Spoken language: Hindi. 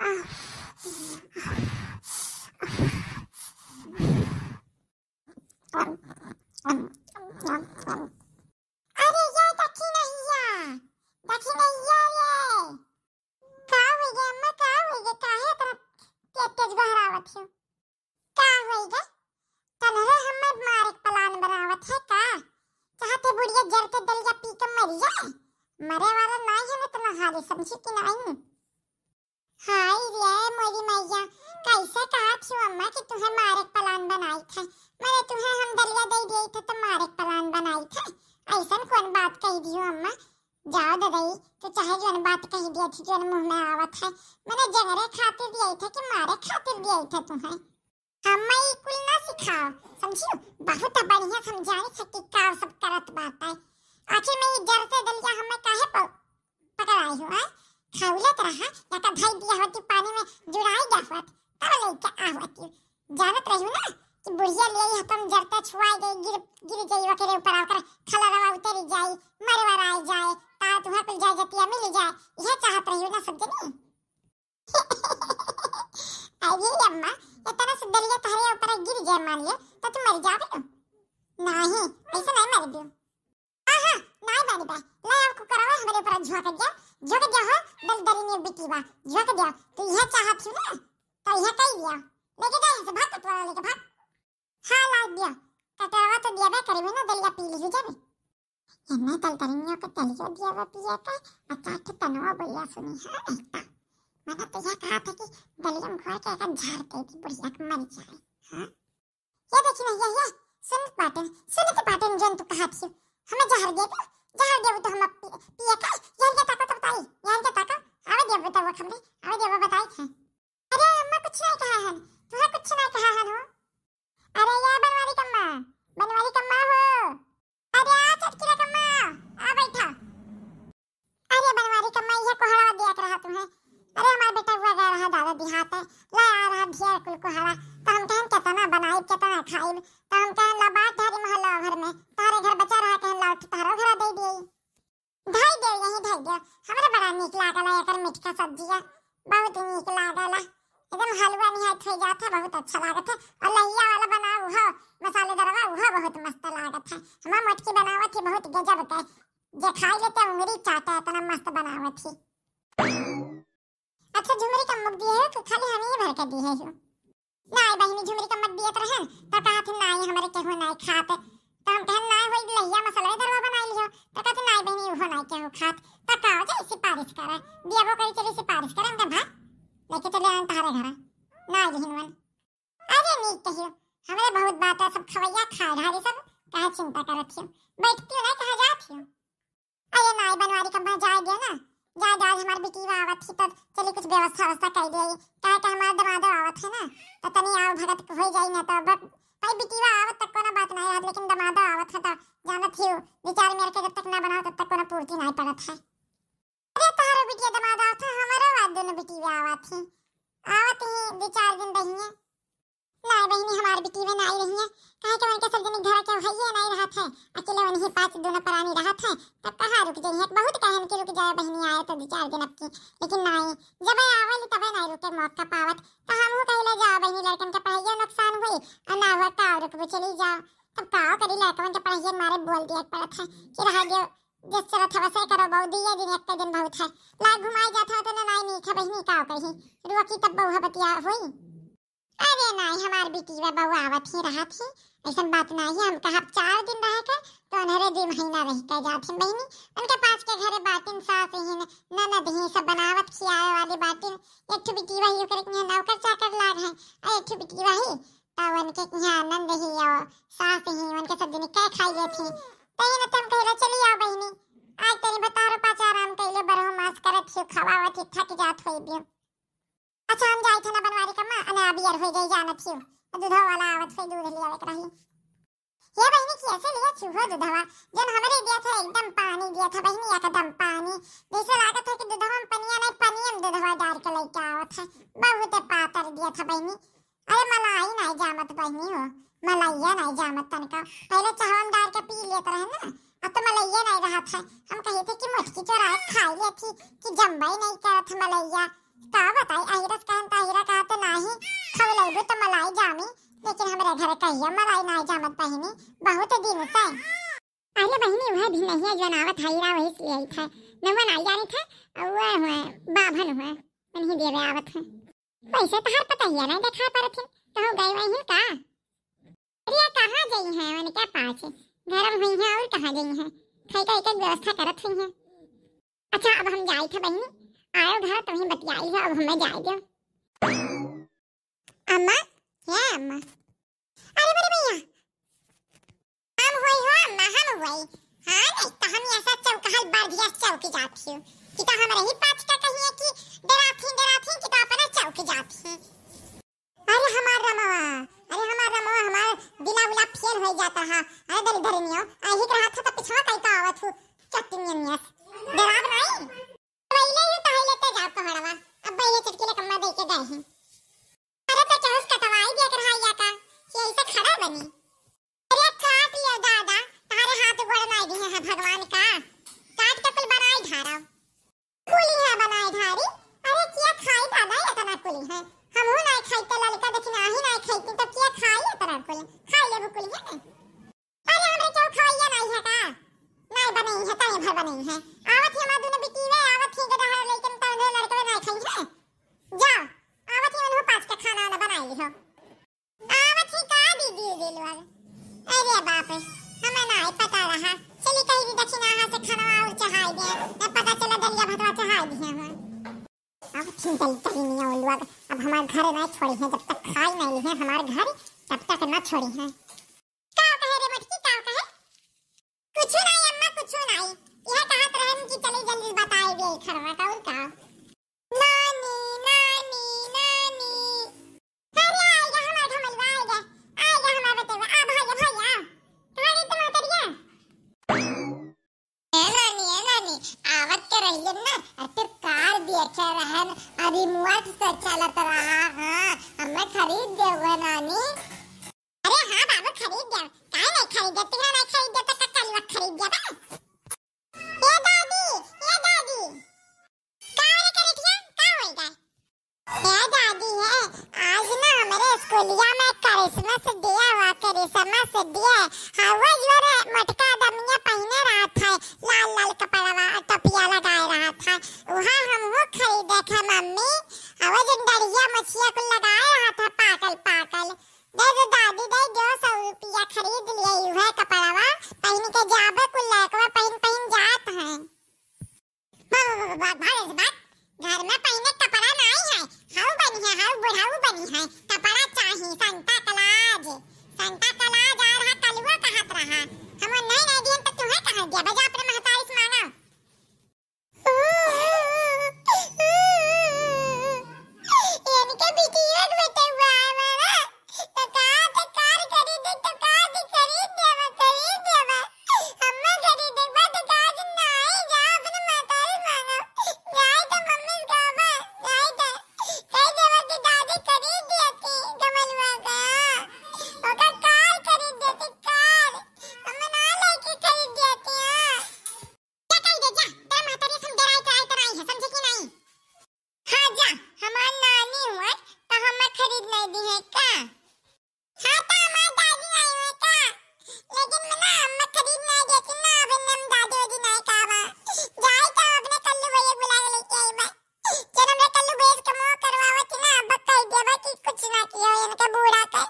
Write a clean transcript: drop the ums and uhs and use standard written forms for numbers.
अरे ये देखी नहीं या रे का हो गया अम्मा का हो गया काहे तरह तेज बहरावत हो का हो गया तनरे हमर मारे प्लान बनावत है का चाहते बुढ़िया जरते दलिया पी के मर जाए मरे वाला नहीं है ना तना हाले समझी कि नहीं। हाय रे मोरी मैया कैसे कहा थी अम्मा कि तुम्हें मारे प्लान बनाई थे मैंने तुम्हें हम दलिया दे दिए थे तो मारे प्लान बनाई थे ऐसा कौन बात कही दी अम्मा जाओ दादाई तो चाहे जो बात कही दी थी जो मुंह में आवत है मैंने जंगरे खातिर दिए थे कि मारे खातिर दिए थे तुम्हें अम्मा ये कुल ना सिखाओ समझियो बहुत बढ़िया समझाई है कि का सब करत बात है आखिर में ये जरते दलिया हमें काहे पकड़ाई हो है खाउलत रहा या का भाई दिया होती पानी में जुड़ाई जावत तब लेके आवती जानत रही ना कि बुढ़िया ले ही हम जरते छुआई गई गिर जाई वकरे ऊपर आकर खला रवा उतरी जाई मरवा आए जाए ता तुम्हारे कुल जाए जतिया मिल जाए यह चाहत रही ना सब जनी अरे अम्मा इतना से दलिया तुम्हारे ऊपर गिर जाए मान लियो तो तुम मर जाओगे नहीं ऐसा नहीं मर दियो हां नहीं बनी बे ले आपको करावा हमारे ऊपर झोंक दिया हो दलदली में बिकीवा झोंक दिया तो यह चाहत थी ना तो यह कह दिया लेके जाए से भाग कटवा लेके भाग हां ला दिया कटवा तो दिया बे करीब ना दलिया पी ली जाबे एन्ना दलदलियों को दलिया दिया वो पिया का अचाट तनवा बोलिया सुनी हां एकता मैंने तो यह कहा था कि दलिया में खोल के एक झाड़ते थी बुढ़िया को मर जाए हां ये देखी ना ये सुन के पाटन जन तू कहा थी हमें जहर दे तो हम पिए का यार क्या ताकत बताई यार क्या ताकत आवे दे बताओ हमने आवे दे बताई थे अरे अम्मा कुछ नहीं कहा है तुम्हें कुछ नहीं कहा है हो अरे या बनवारी कम्मा हो अरे आ चटकीला कम्मा आ बैठा अरे बनवारी कम्मा ये कोहड़ा दिया रहा तुम्हें अरे हमारा बेटा हुआ गया रहा दादा दिहात है ला आ रहा ढेर कुल कोहड़ा तो हम कहन केतना बनाई केतना खाई तो हम कहन ला बात धारी मोहल्ला घर में तारे घर बचा रहा कहन ला तारो घर दे दिए ढाई दे हमरा बड़ा नीक लागला एकर मीठा सब्जिया बहुत नीक लागला एकदम हलवा निहायत हो जाता बहुत अच्छा लागत है और लहिया वाला बनाओ हो मसालेदारवा वो बहुत मस्त लागत है हम मटकी बनावत ही बहुत गजब का जे खाई लेते उंगली चाटा इतना मस्त बनावत ही अच्छा झुमरी का मुक दिए है तो खाली हम ही भर के दिए है नहीं बहनी झुमरी का मत दिए रहन तो कहा थे नहीं हमरे केहू नहीं खाते तो हम कहन ना होई लहिया मसालेदारवा बना लियो तो कहते नहीं बहनी वो नहीं केहू खात तो कहो जे सिफारिश करे दियाबो करी चली सिफारिश करे हम भाई लेके चले आन तारे घर ना जहिनवन अरे नीक कहियो हमरे बहुत बात है सब खवैया खाए रहा सब काहे चिंता करत हो बैठती हो ना कहां जात हो अरे नाई बनवारी का जाए गया ना जा हमार बेटीवा आवत थी तो चली कुछ व्यवस्था कर दे काहे का हमार दमाद आवत है ना तो तनी आओ भगत हो जाई ना तो भाई बेटीवा आवत तक कोनो बात नहीं है लेकिन दमाद आवत है तो जानत हो विचार मेरे के जब तक ना बनाओ तब तक कोनो पूर्ति नहीं पड़त है अरे तारो बिटिया दमाद आवत है हमारा बात दोनों बेटीवा आवत ही 2-4 दिन रही है नहीं बहनी हमारी बेटीवा नहीं रही है काहे के उनके सब जन घर के भैया नहीं रहत है अकेले उन्हीं 5 दोनों परानी रहत है तब कहां रुक जाई है बहुत कहन के रुक जाए बहनी आए तो 2-4 दिन अब की लेकिन नहीं जब आवली तब नहीं रुके मौका पावत तो हमहु कहले जाओ बहनी लड़कन के पढ़ाई नुकसान हुई और ना हुआ का रुक चली जाओ तब का करी लड़कन के पढ़ाई मारे बोल दिया पड़त है कि रह गयो जिस तरह था वैसे करो बहुत दिया दिन एक दिन बहुत है ला घुमाई जाता तो ना नहीं था बहनी का कही रुकी तब बहु बतिया हुई अरे नहीं हमार बेटीवा बहु आवत ही रहा थी ऐसा बात नहीं हम कहा 4 दिन रह के तो अनहरे 2 महीना रह के जाती बहनी उनके पास के घरे बाटिन सास ही ननद ही सब बनावत खियाए वाली बाटिन एक ठो बेटीवा ही करे के नौकर चाकर लाग है और एक ठो बेटीवा ही तो उनके यहाँ नंद ही और सास ही उनके सब दिन क्या खाई ले थी तही न तुम कहले चली आओ बहनी आज तेरी बतारो पाच आराम कहले बरहो मास करत छी खवावत थक जात होई बियो अच्छा हम जाई थे ना बनवारी का मां अने अभी यार हो गई जानत छी दूध वाला आवत से दूध लिया एक रही ये बहनी कैसे लिया चूहा दूधवा जन हमरे दिया था एकदम पानी दिया था बहनी एकदम पानी जैसे लागत है कि दूधवा में पनिया नहीं पनिया में दूधवा डाल के लेके आवत है बहुत पातर दिया था बहनी अरे मलाई नहीं जामत बहनी हो मलैया नहीं जामत तनका पहले चावल डाल के पी लेते रहे ना अब तो मलैया नहीं रहा था हम कहे थे कि मुटकी चोरा खाई ली थी कि जम्बाई नहीं करा था मलैया का बताई आई घर कहियो मलाई नाय जामत बहिनी बहुत दिन से। अरे बहिनी वह भी नहीं जो नावत हाईरा वही से आई था नवन आई जानी था और बाभन हुआ नहीं देवे आवत है वैसे तो हर पता ही है ना देखा पर थी तो गई वहीं का। अरे कहां गई है मैंने क्या पास गरम हुई है और कहां गई है खाई का एक व्यवस्था करत हुई है। अच्छा अब हम जाई थे बहिनी आयो घर तुम्हें बतियाई है अब हमें जाए दो। अम्मा क्या अम्मा? अरे बड़े भैया हम होई हो अम्मा हम होई। हां नहीं तो हम ऐसा चौकहल बढ़िया चौकी जाती हो कि तो हम रही पाँच का कहिए कि डराथी कि तो अपना चौकी जाती। अरे हमारा रमवा हमारा दिला उला फेल हो जाता है। अरे दल धरनियो आही रहा था तो पिछवा कई का आवत हूं चट्टनियस डराव नहीं पहले ही तो लेते जाओ पहाड़वा अब भैया चटकीले कम्मा दे के गए हैं। अरे तो चौस का दवाई दे कर हाइया का ये ऐसे खड़ा बनी। अरे काट लियो दादा तारे हाथ गोड़ नहीं दिए हैं भगवान का काट के कुल बनाई धारा कुली है बनाई धारी। अरे क्या खाई दादा इतना कुली है हम हो नहीं खाई तो ललका देखिन आही नहीं खाई तो क्या खाई इतना कुली खाई ले कुली है। अरे हमरे चौ खाइया नहीं है का नहीं बनी है ताई भर बनी है आवत ही मादू ने बिकीवे आवत ही गधा लेकिन तो लड़के नहीं खाई है जाओ आवत ही उन्हों पाँच का खाना ना बनाई ली हो आवत ही का दीदी दिलवा। अरे बाप रे हमें नहीं पता रहा चली कहीं भी दक्षिणा हां से खाना और चढ़ाई दे न पता चला दलिया भतवा चढ़ाई दिए हैं। अब चिंता ही नहीं उलवा अब हमारे घर ना छोड़ी है जब तक खाई नहीं ली है हमारे घर तब तक ना छोड़ी है। का कहे रे मटकी का कहे कुछ नहीं अम्मा कुछ नहीं यह कहत रहन कि चली जल्दी बताई दे खरवा का उनका नानी नानी नानी। अरे आएगा हमारा ढमलवा आएगा हमारा बेटेवा आ भैया भैया कहां गई तुम उतरिया ए नानी आवत के रहिए ना अते कार देखे रहन अभी मुआट से चलत रहा हां हमें खरीद देवे नानी। अरे हां बाबू खरीद दे काहे नहीं खरीदते हैं नहीं खरीदते तो कल वक्त खरीद दिया बा। ये दादी काहे करिटिया का होएगा ये दादी है आज ना हमारे स्कूलिया में क्रिसमस दिया हुआ क्रिसमस दिया हवा जोरे मटका दमिया पहने रहा था लाल लाल कपड़ा टोपिया लगाए रहा था वहां हम वो खरीदे थे मम्मी हवा जो डरिया मछिया को लगाए रहा था पाकल दे दो दादी दे जो 100 रुपया खरीद लिया वह कपड़ावा पहन के जाबे कुल लड़कवा पहन जात है। बात घर में पहने कपड़ा नहीं है हाउ बुढ़ाऊ बनी है कपड़ा चाहिए संता कलाज आ रहा कलुआ कहत रहा हम नहीं दियन तो तुम्हें कहां दिया बजा अपने महतारी से मांगा। इनके बिटिया बेटे हुआ है मेरा तो कार खरीद देवा अम्मा खरीद देवा तो काज नहीं जा अपने महतारी मांगा जाए तो मम्मी का बा जाए तो कह देवा कि दादी खरीद देती कमलवा का ओका कार खरीद देती कार हमें ना लेके खरीद देती है क्या कह दे जा तेरा महतारी हम डराई है समझे कि नहीं। हां जा हमार नानी हुआ तो हमें खरीद नहीं दी है का हां तो हमार दादी नहीं हुआ का लेकिन मैं ना हमें खरीद नहीं देती ना अब हम दादी वादी नहीं काबा जाए तो अपने कल्लू भैया बुला के लेके आई बा जब हमरे कल्लू बेच के मोह करवावत ना अब कह देबा कि कुछ ना किया इनका बूढ़ा का